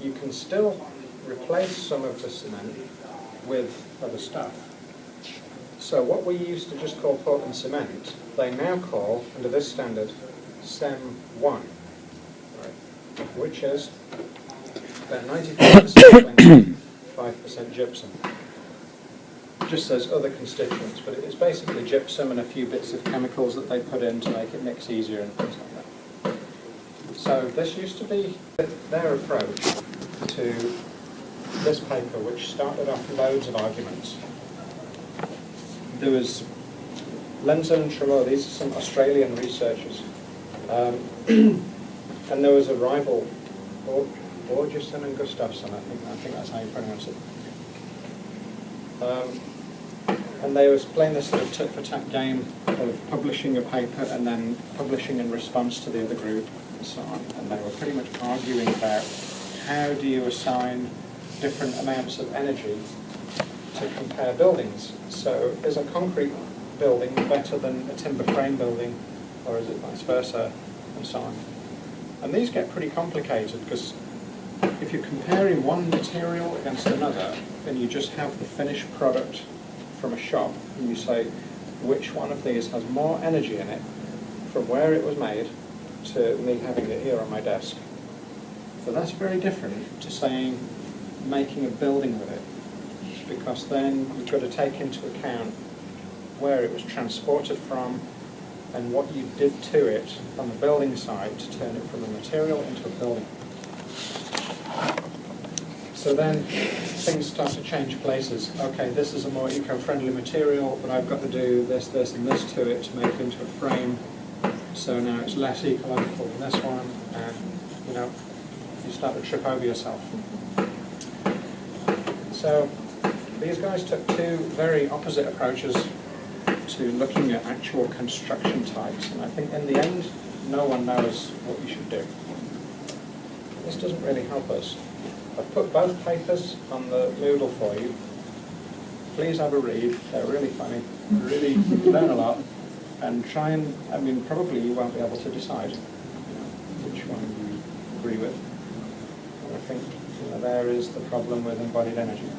you can still replace some of the cement with other stuff. So what we used to just call Portland cement, they now call, under this standard, CEM 1, right, which is about 95% 5% gypsum. It just says other constituents, but it's basically gypsum and a few bits of chemicals that they put in to make it mix easier and things like that. So this used to be their approach to this paper, which started off loads of arguments. There was Lenzen and Trelaw, these are some Australian researchers, and there was a rival, Borgerson and Gustafsson, I think that's how you pronounce it. And they was playing this sort of tit-for-tat game of publishing a paper and then publishing in response to the other group and so on. And they were pretty much arguing about how do you assign different amounts of energy to compare buildings. So is a concrete building better than a timber frame building, or is it vice versa, and so on? And these get pretty complicated because if you're comparing one material against another, then you just have the finished product from a shop, and you say which one of these has more energy in it from where it was made to me having it here on my desk. So that's very different to saying making a building with it, because then you've got to take into account where it was transported from and what you did to it on the building side to turn it from a material into a building. So then things start to change places. Okay, this is a more eco-friendly material, but I've got to do this, this, and this to it to make it into a frame. So now it's less ecological than this one, and you start to trip over yourself. So these guys took two very opposite approaches to looking at actual construction types, and I think in the end, no one knows what you should do. This doesn't really help us. I've put both papers on the Moodle for you. Please have a read. They're really funny. Really learn a lot. And try and, probably you won't be able to decide which one you agree with. And I think there is the problem with embodied energy.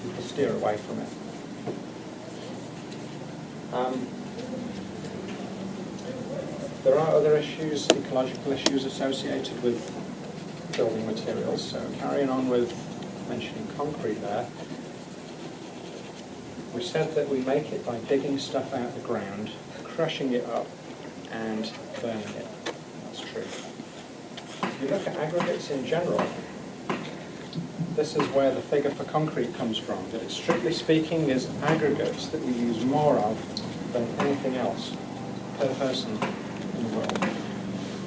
People steer away from it. There are other issues, ecological issues associated with building materials. So carrying on with mentioning concrete there, we said that we make it by digging stuff out of the ground, crushing it up, and burning it. That's true. If you look at aggregates in general, this is where the figure for concrete comes from. That it, strictly speaking, is aggregates that we use more of than anything else per person in the world.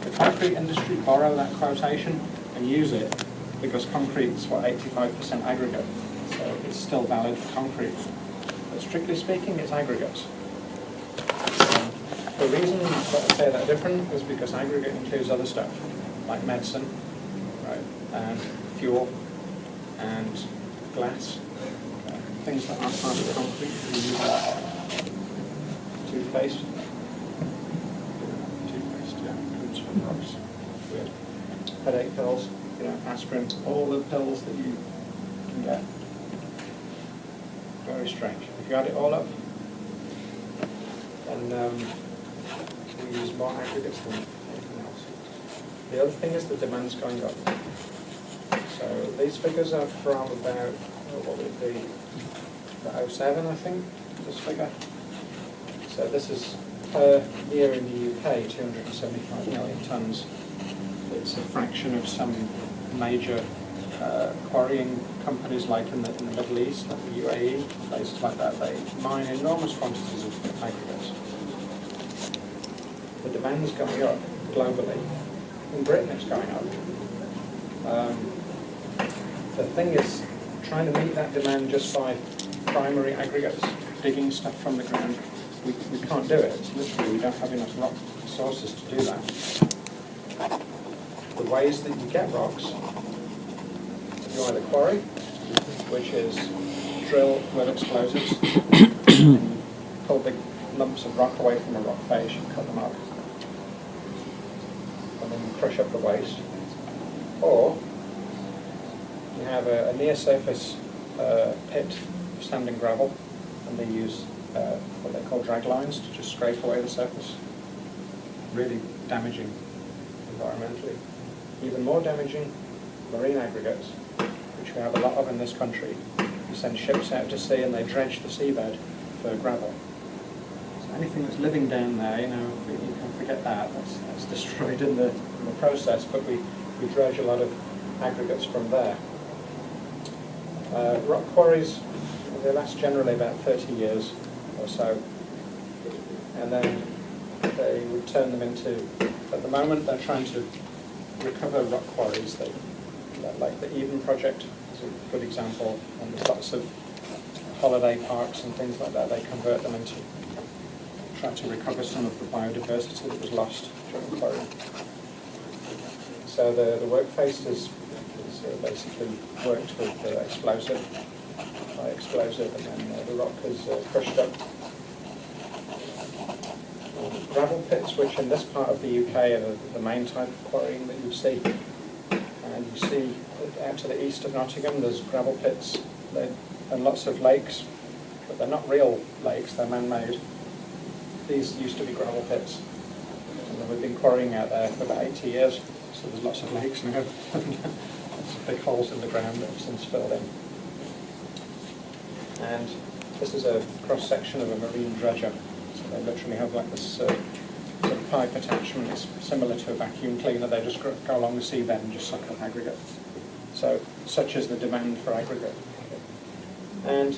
The concrete industry borrow that quotation and use it because concrete is 85% aggregate, so it's still valid for concrete. But strictly speaking, it's aggregates. The reason that I say that different is because aggregate includes other stuff, like medicine, right, and fuel, and glass, things that aren't part of concrete. We use toothpaste. Comes from rocks. Weird. Headache pills, aspirin, all the pills that you can get. Very strange. If you add it all up, then we use more aggregates than anything else. The other thing is the demand's going up. So these figures are from about, what would it be, about 07, I think, this figure. So this is per year in the UK, 275 million tonnes. It's a fraction of some major quarrying companies like in the Middle East, like the UAE, places like that. They mine enormous quantities of aggregates. The demand's going up globally. In Britain it's going up. The thing is, trying to meet that demand just by primary aggregates, digging stuff from the ground, we can't do it. It's literally, we don't have enough rock sources to do that. The ways that you get rocks, you either quarry, which is drill with explosives, and pull big lumps of rock away from a rock face, you cut them up, and then you crush up the waste. Or you have a near-surface pit of sand and gravel, and they use what they call drag lines to just scrape away the surface. Really damaging environmentally. Even more damaging, marine aggregates, which we have a lot of in this country. You send ships out to sea and they dredge the seabed for gravel. So anything that's living down there, you can forget that. That's destroyed in the process, but we dredge a lot of aggregates from there. Rock quarries, they last generally about 30 years or so, and then they would turn them into, at the moment they're trying to recover rock quarries. Like the Eden Project is a good example, and there's lots of holiday parks and things like that. They convert them into, try to recover some of the biodiversity that was lost during quarrying. So the work faced is basically worked with high explosive, and then the rock is crushed up. Gravel pits, which in this part of the UK are the main type of quarrying that you see. And you see out to the east of Nottingham there's gravel pits and lots of lakes, but they're not real lakes, they're man-made. These used to be gravel pits, and we've been quarrying out there for about 80 years, so there's lots of lakes now. Lots of big holes in the ground that have since filled in. And this is a cross-section of a marine dredger. So they literally have like this sort of pipe attachment. It's similar to a vacuum cleaner. They just go along the seabed and just suck up aggregate. So such is the demand for aggregate. And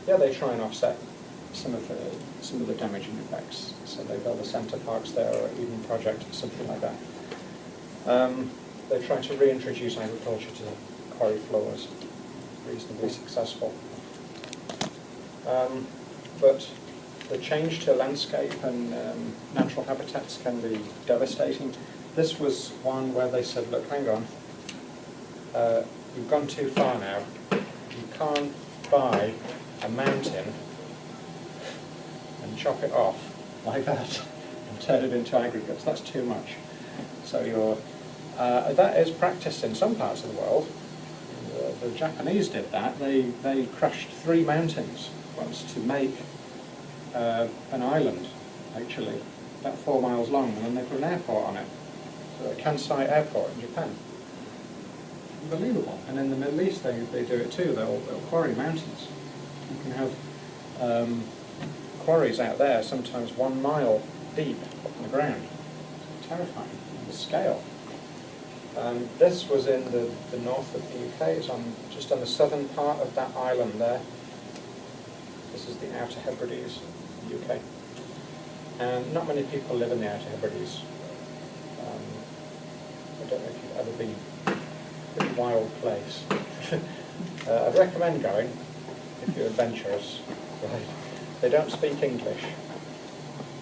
yeah, they try and offset some of the damaging effects. So they build a centre parks there, or Eden Project, or something like that. They try to reintroduce agriculture to the quarry floors. Reasonably successful. But the change to landscape and natural habitats can be devastating. This was one where they said, look, hang on, you've gone too far now. You can't buy a mountain and chop it off like that and turn it into aggregates. That's too much. So that is practiced in some parts of the world. The Japanese did that. They crushed 3 mountains once to make an island, actually, about 4 miles long, and then they put an airport on it. So a Kansai airport in Japan. Unbelievable. And in the Middle East they do it too. They'll quarry mountains. You can have quarries out there sometimes 1 mile deep in the ground. It's terrifying, the scale. This was in the north of the UK. It's just on the southern part of that island there. This is the Outer Hebrides, the UK. And not many people live in the Outer Hebrides. I don't know if you've ever been. Pretty wild place. I'd recommend going if you're adventurous. Right. They don't speak English.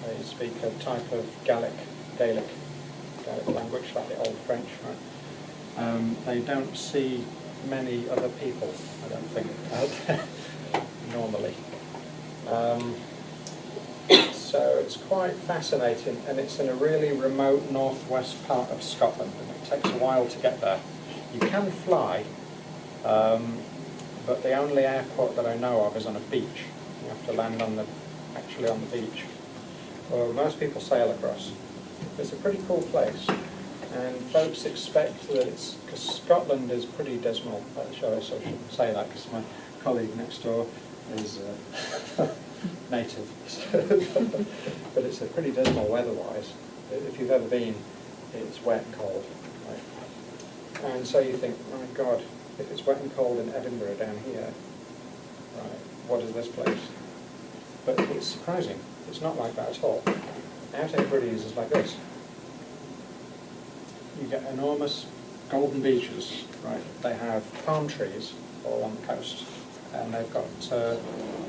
They speak a type of Gaelic language, like the Old French, right? They don't see many other people, I don't think, normally. So it's quite fascinating, and it's in a really remote northwest part of Scotland, and it takes a while to get there. You can fly, but the only airport that I know of is on a beach. You have to land actually on the beach. Well, most people sail across. It's a pretty cool place, and folks expect that because Scotland is pretty dismal. I shouldn't say that because my colleague next door is native, but it's a pretty dismal weather-wise. If you've ever been, it's wet and cold. Right? And so you think, my God, if it's wet and cold in Edinburgh down here, right, what is this place? But it's surprising. It's not like that at all. Outer Hebrides is like this. You get enormous golden beaches, right? They have palm trees all on the coast, and they've got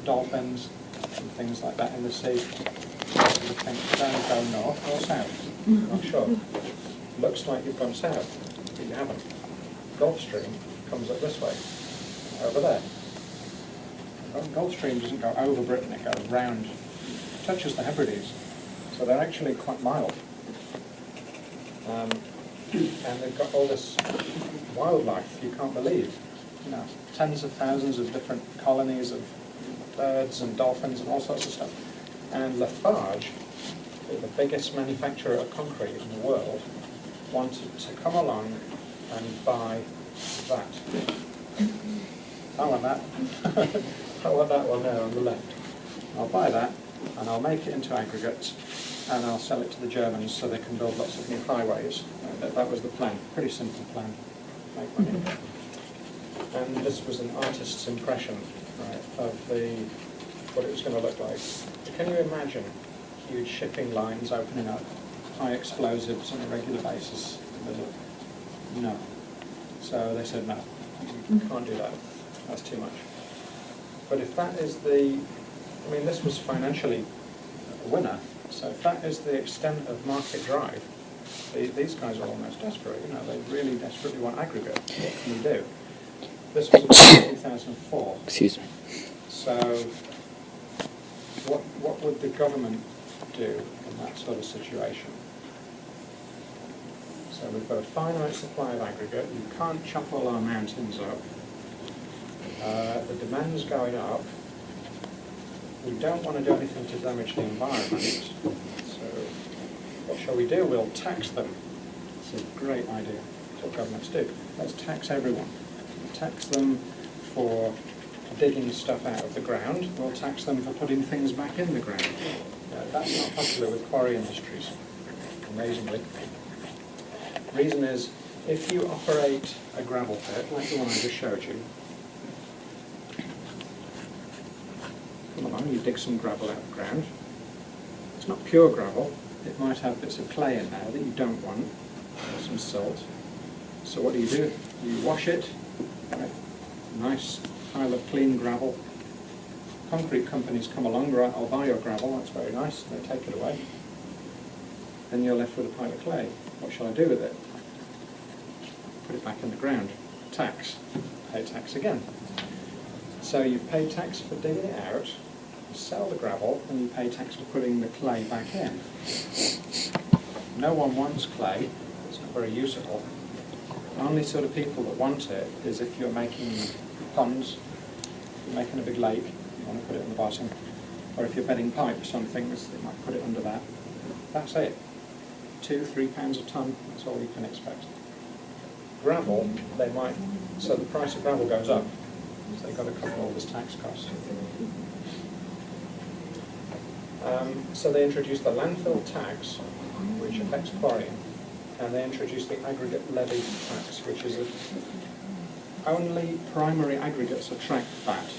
dolphins and things like that in the sea. You think, don't go north or south? I'm not sure. Looks like you've gone south, but you haven't. Gulf Stream comes up this way, over there. Gulf Stream doesn't go over Britain, it goes round, touches the Hebrides. So they're actually quite mild. And they've got all this wildlife you can't believe. You know, tens of thousands of different colonies of birds and dolphins and all sorts of stuff. And Lafarge, the biggest manufacturer of concrete in the world, wanted to come along and buy that. I want that. I want that one there on the left. I'll buy that, and I'll make it into aggregates, and I'll sell it to the Germans so they can build lots of new highways. That was the plan. Pretty simple plan. Make money. And this was an artist's impression, right, of what it was going to look like. Can you imagine huge shipping lines opening up, high explosives on a regular basis? No. So they said, no, you can't do that. That's too much. But if that is this was financially a winner, so if that is the extent of market drive, These guys are almost desperate, you know, they really desperately want aggregate. What can we do? This was about 2004. Excuse me. So what would the government do in that sort of situation? So we've got a finite supply of aggregate. You can't chop all our mountains up. The demand's going up. We don't want to do anything to damage the environment. So what shall we do? We'll tax them. It's a great idea. That's what governments do. Let's tax everyone. Tax them for digging stuff out of the ground. We'll tax them for putting things back in the ground. That's not popular with quarry industries, amazingly. Reason is, if you operate a gravel pit, like the one I just showed you, come along, you dig some gravel out of the ground. It's not pure gravel. It might have bits of clay in there that you don't want, some salt. So what do? You wash it, right? Nice pile of clean gravel. Concrete companies come along, right, I'll buy your gravel, that's very nice, they take it away. Then you're left with a pile of clay. What shall I do with it? Put it back in the ground. Tax. Pay tax again. So you pay tax for digging it out, you sell the gravel, and you pay tax for putting the clay back in. No one wants clay, it's not very usable. The only sort of people that want it is if you're making ponds, you're making a big lake, you want to put it in the bottom, or if you're bedding pipes on things, they might put it under that. That's it. £2–3 a tonne, that's all you can expect. Gravel, they might, so the price of gravel goes up, so they've got to cover all this tax cost. So they introduced the landfill tax, which affects quarrying, and they introduced the aggregate levy tax, which is only primary aggregates attract that.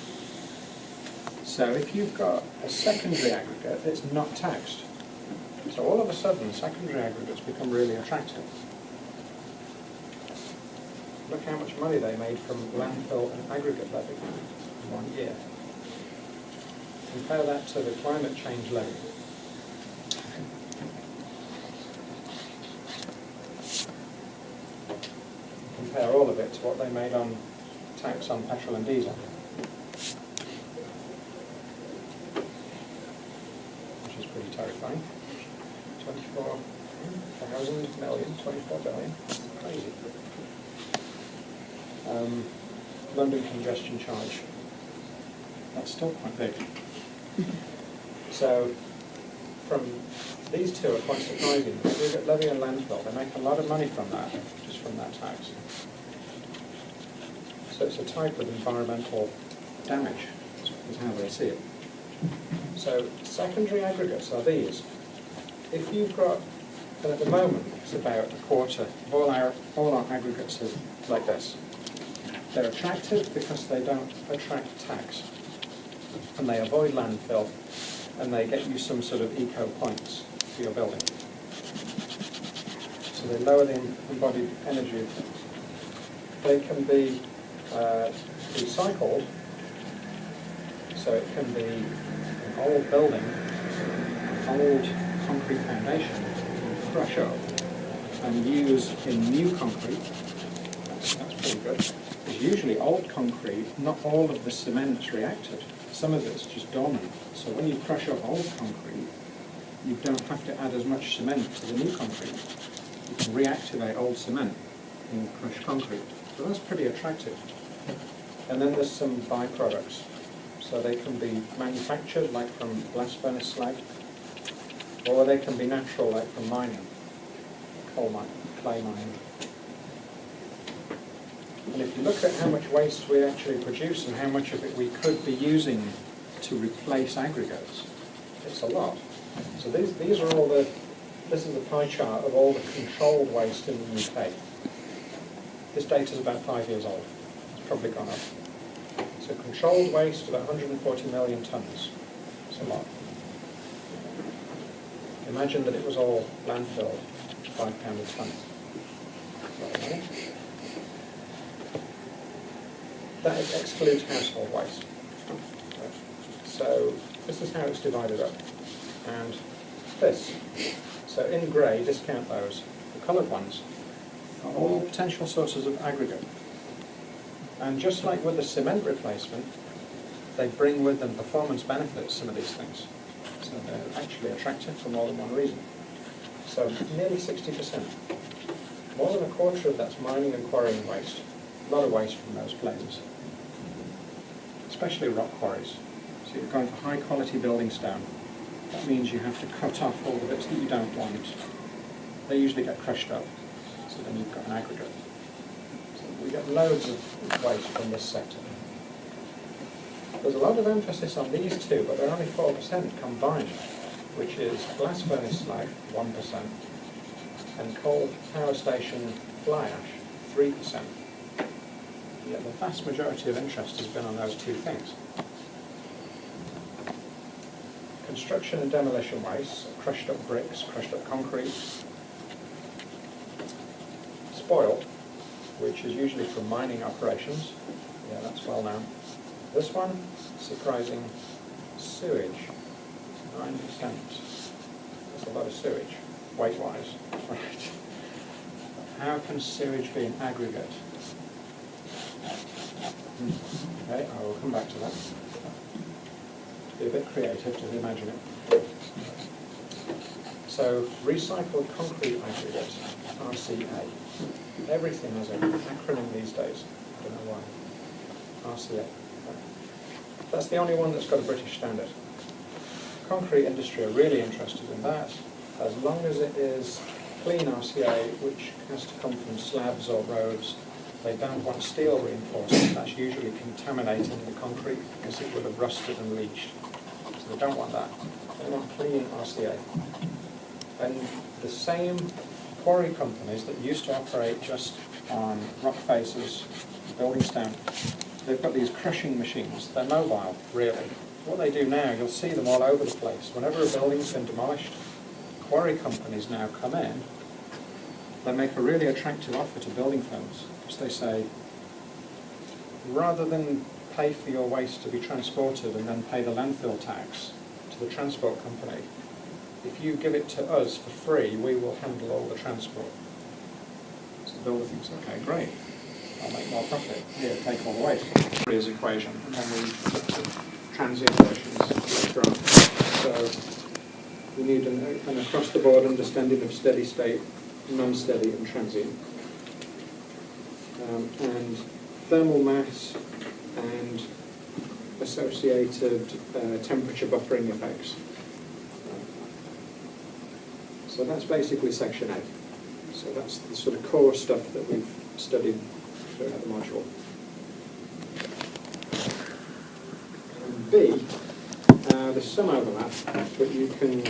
So if you've got a secondary aggregate, it's not taxed. So all of a sudden, secondary aggregates become really attractive. Look how much money they made from landfill and aggregate levy in 1 year. Compare that to the climate change levy. Compare all of it to what they made on tax on petrol and diesel, which is pretty terrifying. 24,000 million, 24 billion, crazy. London congestion charge, that's still quite big. So, from these two are quite surprising. Aggregate levy and landfill, they make a lot of money from that, just from that tax. So it's a type of environmental damage, is how they see it. So secondary aggregates are these. If you've got, and at the moment it's about a quarter of all our aggregates are like this. They're attractive because they don't attract tax, and they avoid landfill, and they get you some sort of eco points for your building. So they lower the embodied energy. They can be recycled, so it can be an old building, old concrete foundation, crush up and use in new concrete. That's pretty good. Because usually old concrete, not all of the cement's reacted. Some of it's just dormant. So when you crush up old concrete, you don't have to add as much cement to the new concrete. You can reactivate old cement in crushed concrete. So that's pretty attractive. And then there's some byproducts. So they can be manufactured, like from blast furnace slag, or they can be natural, like from mining, coal mining, clay mining. And if you look at how much waste we actually produce and how much of it we could be using to replace aggregates, it's a lot. So these are all the, this is the pie chart of all the controlled waste in the UK. This data is about 5 years old. It's probably gone up. So controlled waste, about 140 million tonnes. It's a lot. Imagine that it was all landfill, £5 a tonne. That excludes household waste. So this is how it's divided up. And this. So in grey, discount those. coloured ones, are all potential sources of aggregate. And just like with the cement replacement, they bring with them performance benefits, some of these things. So they're actually attractive for more than one reason. So nearly 60%. More than a quarter of that's mining and quarrying waste. A lot of waste from those places, especially rock quarries. So you're going for high quality building stone. That means you have to cut off all the bits that you don't want. They usually get crushed up, so then you've got an aggregate. So we get loads of waste from this sector. There's a lot of emphasis on these two, but they're only 4% combined, which is blast furnace slag, 1%, and coal power station fly ash, 3%. Yet the vast majority of interest has been on those two things. Construction and demolition waste, crushed up bricks, crushed up concrete. Spoil, which is usually from mining operations. Yeah, that's well known. This one, surprising, sewage, 9%. That's a lot of sewage, weight-wise. Right. How can sewage be an aggregate? Okay, I will come back to that. Be a bit creative to imagine it. So, recycled concrete aggregate, RCA. Everything has an acronym these days. I don't know why. RCA. That's the only one that's got a British standard. Concrete industry are really interested in that, as long as it is clean RCA, which has to come from slabs or roads. They don't want steel reinforcement. That's usually contaminating the concrete because it would have rusted and leached. So they don't want that. They want clean RCA. And the same quarry companies that used to operate just on rock faces, building stone, they've got these crushing machines. They're mobile, really. What they do now, you'll see them all over the place. Whenever a building's been demolished, quarry companies now come in. They make a really attractive offer to building firms. Because they say, rather than pay for your waste to be transported and then pay the landfill tax to the transport company, if you give it to us for free, we will handle all the transport. So the builder thinks, okay, great. I'll make more profit. Here, take all the waste. Here's equation, and then we look at transient versions later on. So we need an across-the-board understanding of steady state, non-steady, and transient. And thermal mass and associated temperature buffering effects. So that's basically section A. So that's the sort of core stuff that we've studied throughout the module. And B, there's some overlap, but you can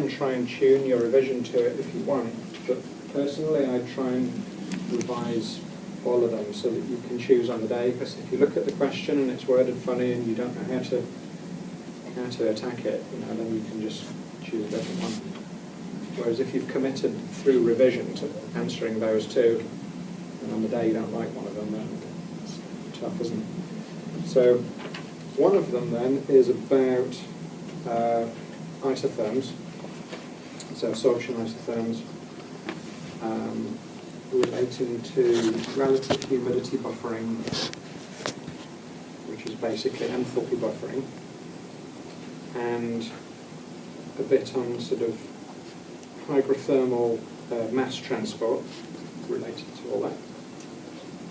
try and tune your revision to it if you want. But personally, I try and revise all of them so that you can choose on the day. Because if you look at the question and it's worded funny and you don't know how to attack it, then you can just choose a different one. Whereas if you've committed through revision to answering those two, and on the day you don't like one of them, then it's tough, isn't it? So one of them then is about isotherms, so absorption isotherms, relating to relative humidity buffering, which is basically enthalpy buffering, and a bit on sort of hygrothermal mass transport related to all that.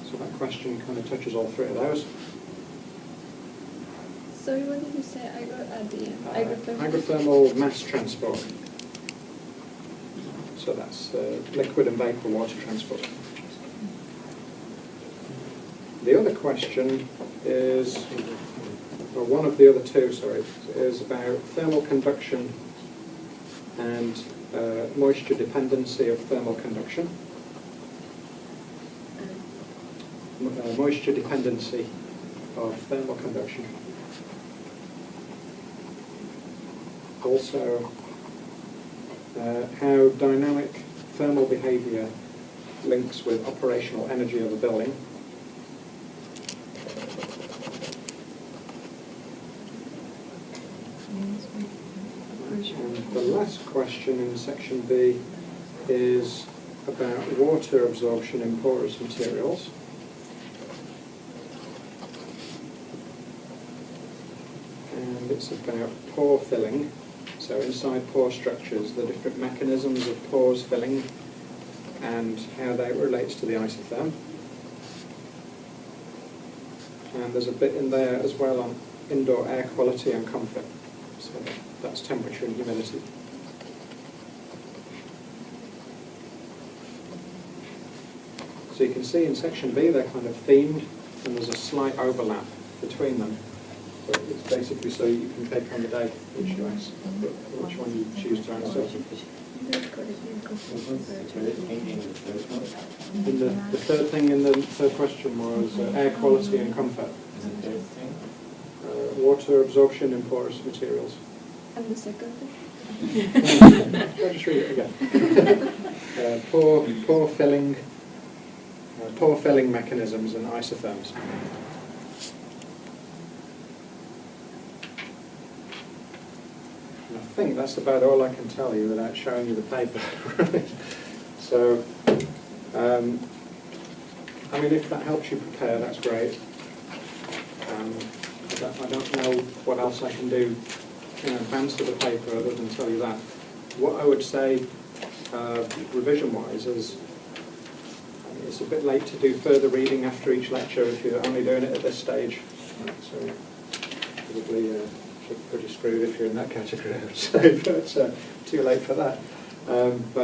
So that question kind of touches all three of those. Sorry, what did you say? At the end. Hygrothermal mass transport. So that's liquid and vapor water transport. The other question is, or one of the other two, sorry, is about thermal conduction and moisture dependency of thermal conduction. Moisture dependency of thermal conduction. Also, how dynamic thermal behavior links with operational energy of a building. And the last question in section B is about water absorption in porous materials. And it's about pore filling. So inside pore structures, the different mechanisms of pores filling and how that relates to the isotherm. And there's a bit in there as well on indoor air quality and comfort. So that's temperature and humidity. So you can see in section B they're kind of themed, and there's a slight overlap between them. But it's basically so you can pick on the day which choice, which one you choose to answer. And the third thing in the third question was air quality and comfort. Water absorption in porous materials. And the second thing? I'll just read it again. Pore filling mechanisms and isotherms. And I think that's about all I can tell you without showing you the paper. So, I mean, if that helps you prepare, that's great. I don't know what else I can do in advance of the paper other than tell you that. What I would say, revision-wise, is it's a bit late to do further reading after each lecture if you're only doing it at this stage. So probably pretty screwed if you're in that category, I would say, but too late for that. But